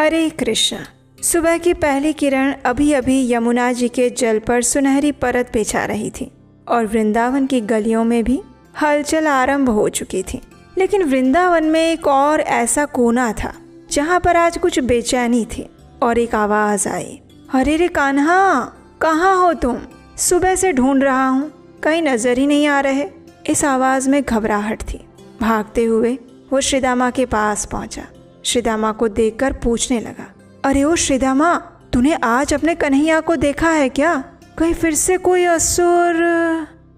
हरे कृष्ण। सुबह की पहली किरण अभी अभी यमुना जी के जल पर सुनहरी परत बिछा रही थी और वृंदावन की गलियों में भी हलचल आरंभ हो चुकी थी। लेकिन वृंदावन में एक और ऐसा कोना था जहाँ पर आज कुछ बेचैनी थी और एक आवाज आई, अरे रे कान्हा, कहाँ हो तुम? सुबह से ढूंढ रहा हूँ, कहीं नजर ही नहीं आ रहे। इस आवाज में घबराहट थी। भागते हुए वो श्रीदामा के पास पहुंचा। श्रीदामा को देखकर पूछने लगा, अरे ओ श्रीदामा, तूने आज अपने कन्हैया को देखा है क्या? कहीं फिर से कोई असुर?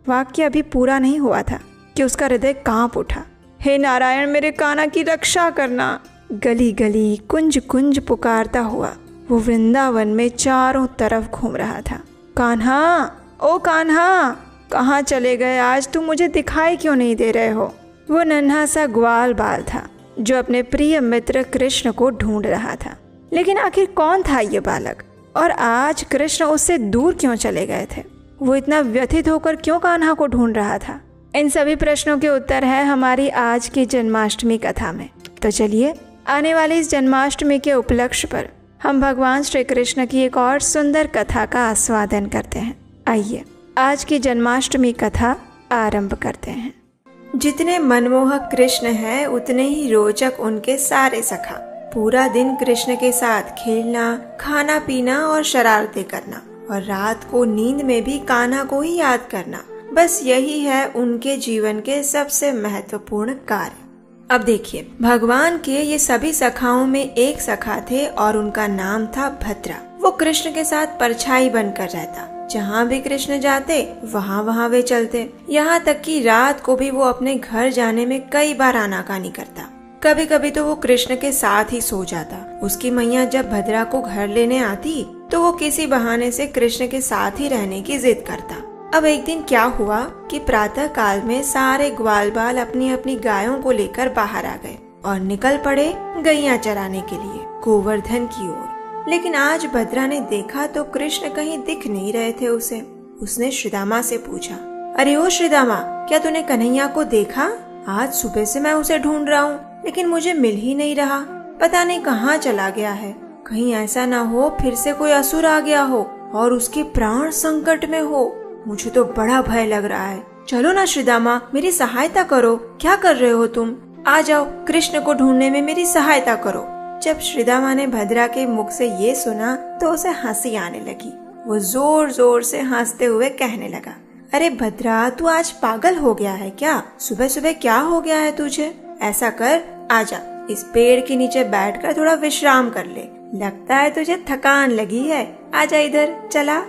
वाक्य अभी पूरा नहीं हुआ था कि उसका हृदय कांप उठा। हे नारायण, मेरे कान्हा की रक्षा करना। गली गली कुंज कुंज पुकारता हुआ वो वृंदावन में चारों तरफ घूम रहा था। कान्हा, ओ कान्हा, कहाँ चले गए? आज तुम मुझे दिखाई क्यों नहीं दे रहे हो? वो नन्हा सा ग्वाल बाल था जो अपने प्रिय मित्र कृष्ण को ढूंढ रहा था। लेकिन आखिर कौन था ये बालक और आज कृष्ण उससे दूर क्यों चले गए थे? वो इतना व्यथित होकर क्यों कान्हा को ढूंढ रहा था? इन सभी प्रश्नों के उत्तर है हमारी आज की जन्माष्टमी कथा में। तो चलिए, आने वाली इस जन्माष्टमी के उपलक्ष्य पर हम भगवान श्री कृष्ण की एक और सुंदर कथा का आस्वादन करते हैं। आइए आज की जन्माष्टमी कथा आरंभ करते हैं। जितने मनमोहक कृष्ण हैं उतने ही रोचक उनके सारे सखा। पूरा दिन कृष्ण के साथ खेलना, खाना पीना और शरारतें करना और रात को नींद में भी कान्हा को ही याद करना, बस यही है उनके जीवन के सबसे महत्वपूर्ण कार्य। अब देखिए, भगवान के ये सभी सखाओं में एक सखा थे और उनका नाम था भद्रा। वो कृष्ण के साथ परछाई बनकर रहता। जहाँ भी कृष्ण जाते वहाँ वे चलते। यहाँ तक कि रात को भी वो अपने घर जाने में कई बार आनाकानी करता। कभी कभी तो वो कृष्ण के साथ ही सो जाता। उसकी मैया जब भद्रा को घर लेने आती तो वो किसी बहाने से कृष्ण के साथ ही रहने की जिद करता। अब एक दिन क्या हुआ कि प्रातः काल में सारे ग्वाल बाल अपनी अपनी गायों को लेकर बाहर आ गए और निकल पड़े गैया चराने के लिए गोवर्धन की ओर। लेकिन आज भद्रा ने देखा तो कृष्ण कहीं दिख नहीं रहे थे उसे। उसने श्रीदामा से पूछा, अरे ओ श्रीदामा, क्या तूने कन्हैया को देखा? आज सुबह से मैं उसे ढूंढ रहा हूँ लेकिन मुझे मिल ही नहीं रहा। पता नहीं कहाँ चला गया है। कहीं ऐसा ना हो फिर से कोई असुर आ गया हो और उसके प्राण संकट में हो। मुझे तो बड़ा भय लग रहा है। चलो ना श्रीदामा, मेरी सहायता करो। क्या कर रहे हो तुम? आ जाओ, कृष्ण को ढूंढने में मेरी सहायता करो। जब श्रीदामा ने भद्रा के मुख से ये सुना तो उसे हंसी आने लगी। वो जोर जोर से हंसते हुए कहने लगा, अरे भद्रा, तू आज पागल हो गया है क्या? सुबह सुबह क्या हो गया है तुझे? ऐसा कर, आजा, इस पेड़ के नीचे बैठकर थोड़ा विश्राम कर ले। लगता है तुझे थकान लगी है। आजा इधर, चला।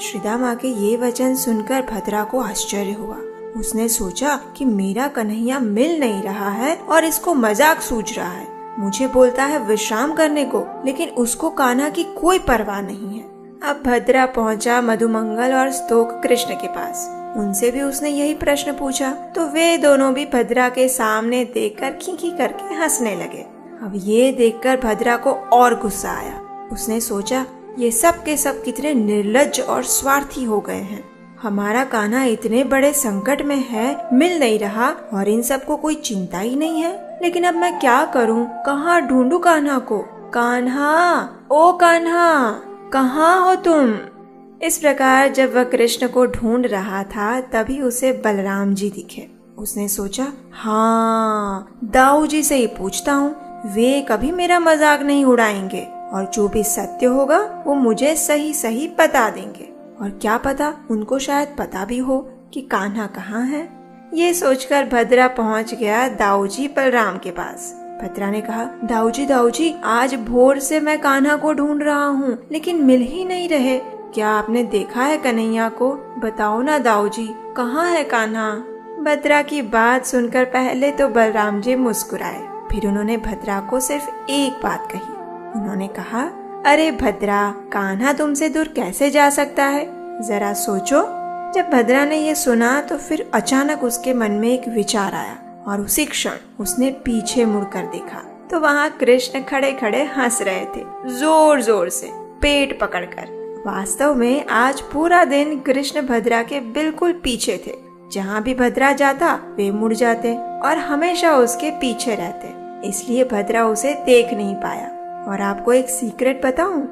श्रीदामा के ये वचन सुनकर भद्रा को आश्चर्य हुआ। उसने सोचा कि मेरा कन्हैया मिल नहीं रहा है और इसको मजाक सूझ रहा है। मुझे बोलता है विश्राम करने को, लेकिन उसको कान्हा की कोई परवाह नहीं है। अब भद्रा पहुंचा मधुमंगल और स्तोक कृष्ण के पास। उनसे भी उसने यही प्रश्न पूछा तो वे दोनों भी भद्रा के सामने देखकर खीखी करके हंसने लगे। अब ये देखकर भद्रा को और गुस्सा आया। उसने सोचा, ये सब के सब कितने निर्लज्ज और स्वार्थी हो गए हैं। हमारा कान्हा इतने बड़े संकट में है, मिल नहीं रहा और इन सबको कोई चिंता ही नहीं है। लेकिन अब मैं क्या करूं? कहाँ ढूंढूं कान्हा को? कान्हा, ओ कान्हा, कहाँ हो तुम? इस प्रकार जब वह कृष्ण को ढूंढ रहा था तभी उसे बलराम जी दिखे। उसने सोचा, हाँ, दाऊ जी से ही पूछता हूँ, वे कभी मेरा मजाक नहीं उड़ाएंगे और जो भी सत्य होगा वो मुझे सही सही बता देंगे। और क्या पता, उनको शायद पता भी हो कि कान्हा कहाँ है। ये सोचकर भद्रा पहुंच गया दाऊ जी बलराम के पास। भद्रा ने कहा, दाऊ जी, आज भोर से मैं कान्हा को ढूंढ रहा हूँ लेकिन मिल ही नहीं रहे। क्या आपने देखा है कन्हैया को? बताओ ना दाऊ जी, कहाँ है कान्हा? भद्रा की बात सुनकर पहले तो बलराम जी मुस्कुराए, फिर उन्होंने भद्रा को सिर्फ एक बात कही। उन्होंने कहा, अरे भद्रा, कान्हा तुमसे दूर कैसे जा सकता है? जरा सोचो। जब भद्रा ने ये सुना तो फिर अचानक उसके मन में एक विचार आया और उसी क्षण उसने पीछे मुड़कर देखा तो वहाँ कृष्ण खड़े खड़े हंस रहे थे, जोर जोर से, पेट पकड़कर। वास्तव में आज पूरा दिन कृष्ण भद्रा के बिल्कुल पीछे थे। जहाँ भी भद्रा जाता वे मुड़ जाते और हमेशा उसके पीछे रहते। इसलिए भद्रा उसे देख नहीं पाया और आपको एक सीक्रेट बताऊं,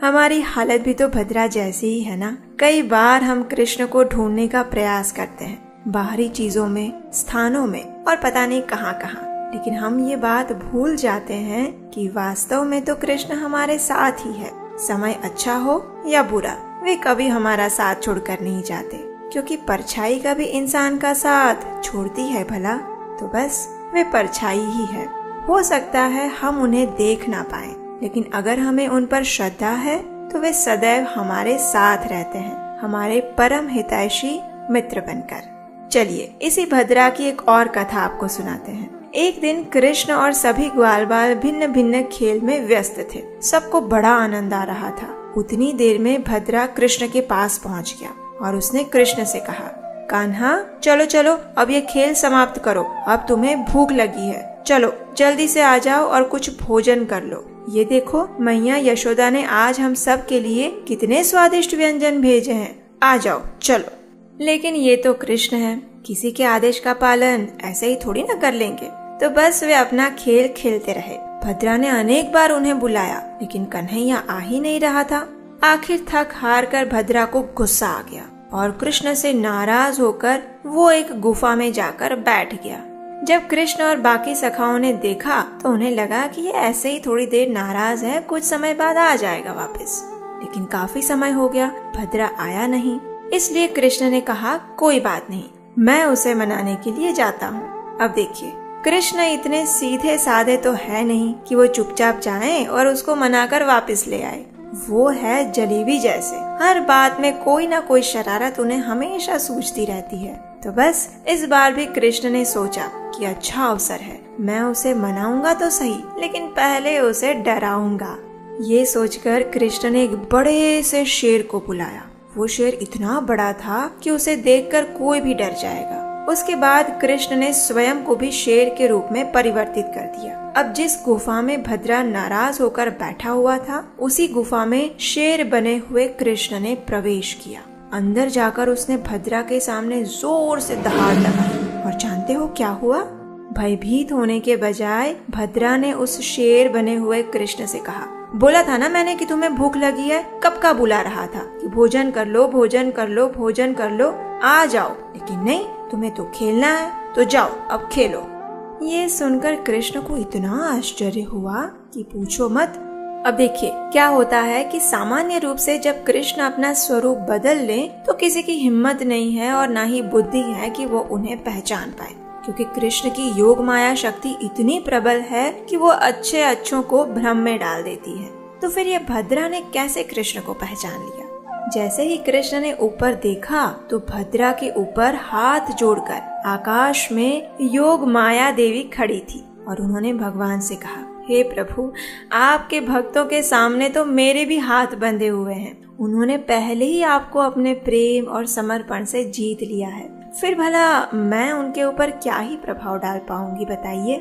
हमारी हालत भी तो भद्रा जैसी ही है ना। कई बार हम कृष्ण को ढूंढने का प्रयास करते हैं, बाहरी चीजों में, स्थानों में और पता नहीं कहाँ कहाँ, लेकिन हम ये बात भूल जाते हैं कि वास्तव में तो कृष्ण हमारे साथ ही है। समय अच्छा हो या बुरा, वे कभी हमारा साथ छोड़कर नहीं जाते, क्योंकि परछाई का भी इंसान का साथ छोड़ती है भला। तो बस वे परछाई ही है। हो सकता है हम उन्हें देख ना पाए, लेकिन अगर हमें उन पर श्रद्धा है तो वे सदैव हमारे साथ रहते हैं, हमारे परम हितैषी मित्र बनकर। चलिए इसी भद्रा की एक और कथा आपको सुनाते हैं। एक दिन कृष्ण और सभी ग्वाल बाल भिन्न भिन्न खेल में व्यस्त थे। सबको बड़ा आनंद आ रहा था। उतनी देर में भद्रा कृष्ण के पास पहुंच गया और उसने कृष्ण से कहा, कान्हा चलो चलो, अब ये खेल समाप्त करो। अब तुम्हें भूख लगी है, चलो जल्दी से आ जाओ और कुछ भोजन कर लो। ये देखो मैया यशोदा ने आज हम सब के लिए कितने स्वादिष्ट व्यंजन भेजे हैं, आ जाओ चलो। लेकिन ये तो कृष्ण है, किसी के आदेश का पालन ऐसे ही थोड़ी ना कर लेंगे। तो बस वे अपना खेल खेलते रहे। भद्रा ने अनेक बार उन्हें बुलाया, लेकिन कन्हैया आ ही नहीं रहा था। आखिर थक हार कर भद्रा को गुस्सा आ गया और कृष्ण से नाराज होकर वो एक गुफा में जाकर बैठ गया। जब कृष्ण और बाकी सखाओं ने देखा तो उन्हें लगा कि ये ऐसे ही थोड़ी देर नाराज है, कुछ समय बाद आ जाएगा वापस। लेकिन काफी समय हो गया, भद्रा आया नहीं। इसलिए कृष्ण ने कहा, कोई बात नहीं, मैं उसे मनाने के लिए जाता हूँ। अब देखिए, कृष्ण इतने सीधे साधे तो है नहीं कि वो चुपचाप जाएं और उसको मनाकर वापस ले आए। वो है जलेबी जैसे, हर बात में कोई ना कोई शरारत उन्हें हमेशा सूझती रहती है। तो बस इस बार भी कृष्ण ने सोचा कि अच्छा अवसर है, मैं उसे मनाऊंगा तो सही, लेकिन पहले उसे डराऊंगा। ये सोचकर कृष्ण ने एक बड़े से शेर को बुलाया। वो शेर इतना बड़ा था कि उसे देखकर कोई भी डर जाएगा। उसके बाद कृष्ण ने स्वयं को भी शेर के रूप में परिवर्तित कर दिया। अब जिस गुफा में भद्रा नाराज होकर बैठा हुआ था, उसी गुफा में शेर बने हुए कृष्ण ने प्रवेश किया। अंदर जाकर उसने भद्रा के सामने जोर से दहाड़ लगाई और जानते हो क्या हुआ? भयभीत होने के बजाय भद्रा ने उस शेर बने हुए कृष्ण से कहा, बोला था ना मैंने कि तुम्हें भूख लगी है, कब का बुला रहा था कि भोजन कर लो, भोजन कर लो, भोजन कर लो, आ जाओ। लेकिन नहीं, तुम्हें तो खेलना है, तो जाओ अब खेलो। ये सुनकर कृष्ण को इतना आश्चर्य हुआ कि पूछो मत। अब देखिए क्या होता है कि सामान्य रूप से जब कृष्ण अपना स्वरूप बदल ले तो किसी की हिम्मत नहीं है और ना ही बुद्धि है कि वो उन्हें पहचान पाए, क्योंकि कृष्ण की योग माया शक्ति इतनी प्रबल है कि वो अच्छे अच्छों को भ्रम में डाल देती है। तो फिर ये भद्रा ने कैसे कृष्ण को पहचान लिया? जैसे ही कृष्ण ने ऊपर देखा तो भद्रा के ऊपर हाथ जोड़कर आकाश में योग माया देवी खड़ी थी और उन्होंने भगवान से कहा, हे प्रभु, आपके भक्तों के सामने तो मेरे भी हाथ बंधे हुए हैं। उन्होंने पहले ही आपको अपने प्रेम और समर्पण से जीत लिया है, फिर भला मैं उनके ऊपर क्या ही प्रभाव डाल पाऊंगी बताइए।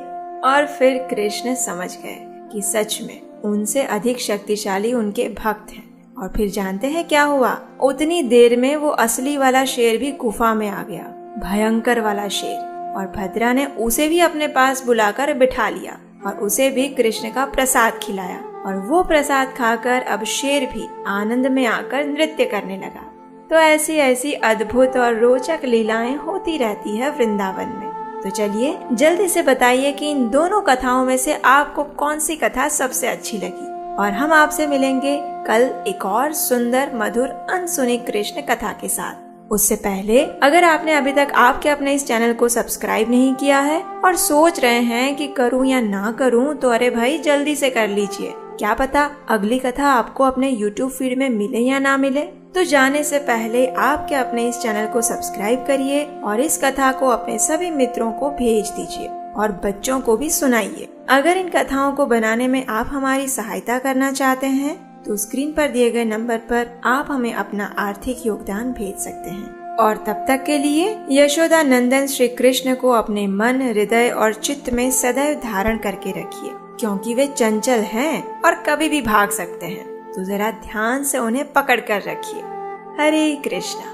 और फिर कृष्ण समझ गए कि सच में उनसे अधिक शक्तिशाली उनके भक्त हैं। और फिर जानते हैं क्या हुआ? उतनी देर में वो असली वाला शेर भी गुफा में आ गया, भयंकर वाला शेर, और भद्रा ने उसे भी अपने पास बुलाकर बिठा लिया और उसे भी कृष्ण का प्रसाद खिलाया। और वो प्रसाद खाकर अब शेर भी आनंद में आकर नृत्य करने लगा। तो ऐसी ऐसी अद्भुत और रोचक लीलाएं होती रहती है वृंदावन में। तो चलिए जल्दी से बताइए कि इन दोनों कथाओं में से आपको कौन सी कथा सबसे अच्छी लगी। और हम आपसे मिलेंगे कल एक और सुंदर मधुर अनसुनी कृष्ण कथा के साथ। उससे पहले अगर आपने अभी तक आपके अपने इस चैनल को सब्सक्राइब नहीं किया है और सोच रहे हैं कि करूं या ना करूं, तो अरे भाई जल्दी से कर लीजिए। क्या पता अगली कथा आपको अपने YouTube फीड में मिले या ना मिले। तो जाने से पहले आपके अपने इस चैनल को सब्सक्राइब करिए और इस कथा को अपने सभी मित्रों को भेज दीजिए और बच्चों को भी सुनाइए। अगर इन कथाओं को बनाने में आप हमारी सहायता करना चाहते हैं तो स्क्रीन पर दिए गए नंबर पर आप हमें अपना आर्थिक योगदान भेज सकते हैं। और तब तक के लिए यशोदा नंदन श्री कृष्ण को अपने मन, हृदय और चित्त में सदैव धारण करके रखिए, क्योंकि वे चंचल हैं और कभी भी भाग सकते हैं। तो जरा ध्यान से उन्हें पकड़ कर रखिए। हरे कृष्णा।